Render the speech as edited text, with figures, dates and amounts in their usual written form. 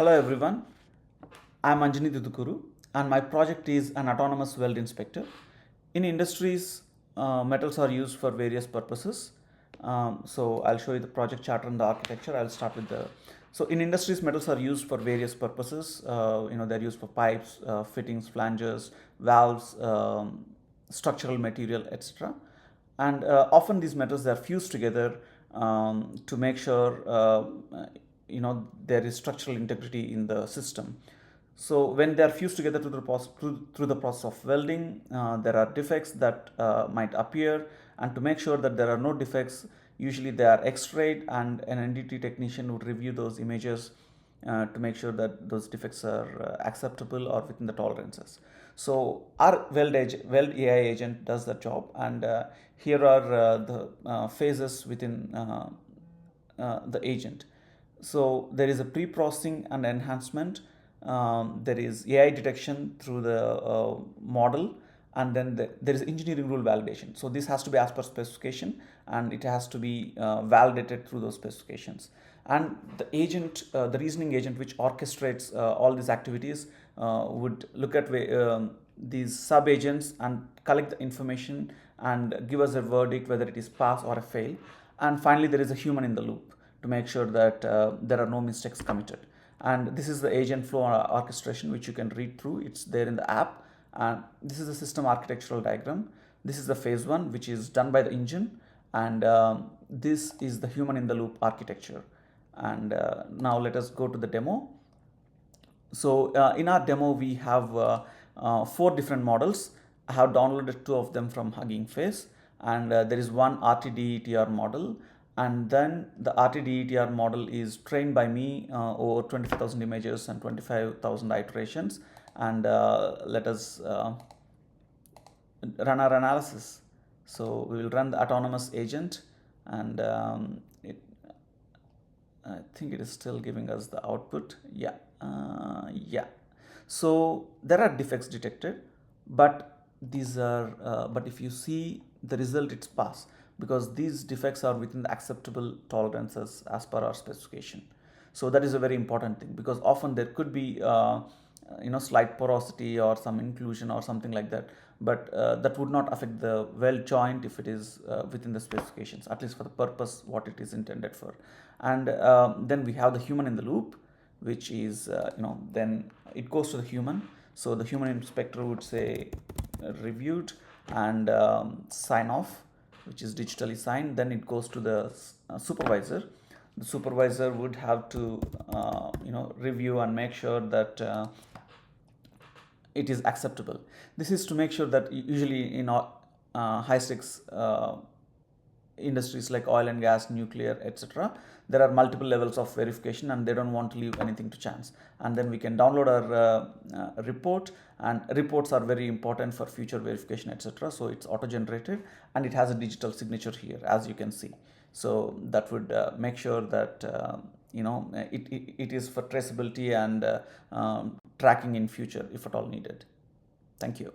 Hello everyone, I'm Anjani Dudukuru and my project is an autonomous weld inspector. In industries, metals are used for various purposes. So I'll show you the project chart and the architecture. I'll start with so in industries, metals are used for various purposes. They're used for pipes, fittings, flanges, valves, structural material, etc. And often these metals are fused together to make sure there is structural integrity in the system. So when they are fused together through the process of welding, there are defects that might appear, and to make sure that there are no defects, usually they are x-rayed and an NDT technician would review those images to make sure that those defects are acceptable or within the tolerances. So our weld AI agent does that job, and here are the phases within the agent. So there is a pre-processing and enhancement. There is AI detection through the model, and then there is engineering rule validation. So this has to be as per specification, and it has to be validated through those specifications. And the agent, the reasoning agent, which orchestrates all these activities, would look at these sub agents and collect the information and give us a verdict whether it is pass or a fail. And finally, there is a human in the loop to make sure that there are no mistakes committed. And this is the agent flow orchestration, which you can read through. It's there in the app. And this is the system architectural diagram. This is the phase one, which is done by the engine. And this is the human in the loop architecture. And now let us go to the demo. So in our demo, we have 4 different models. I have downloaded 2 of them from Hugging Face, and there is one RT-DETR model, and then the RT-DETR model is trained by me over 25,000 images and 25,000 iterations. And let us run our analysis. So we will run the autonomous agent, and I think it is still giving us the output. Yeah. So there are defects detected, but these are but if you see the result, it's pass, because these defects are within the acceptable tolerances as per our specification. So that is a very important thing, because often there could be slight porosity or some inclusion or something like that, but that would not affect the weld joint if it is within the specifications, at least for the purpose what it is intended for. And then we have the human in the loop, which is then it goes to the human. So the human inspector would say reviewed and sign off, which is digitally signed. Then it goes to the supervisor. The supervisor would have to review and make sure that it is acceptable. This is to make sure that usually in high stakes industries like oil and gas, nuclear, etc., there are multiple levels of verification, and they don't want to leave anything to chance. And then we can download our report, and reports are very important for future verification, etc. So it's auto generated, and it has a digital signature here, as you can see. So that would make sure that it is for traceability and tracking in future if at all needed. Thank you.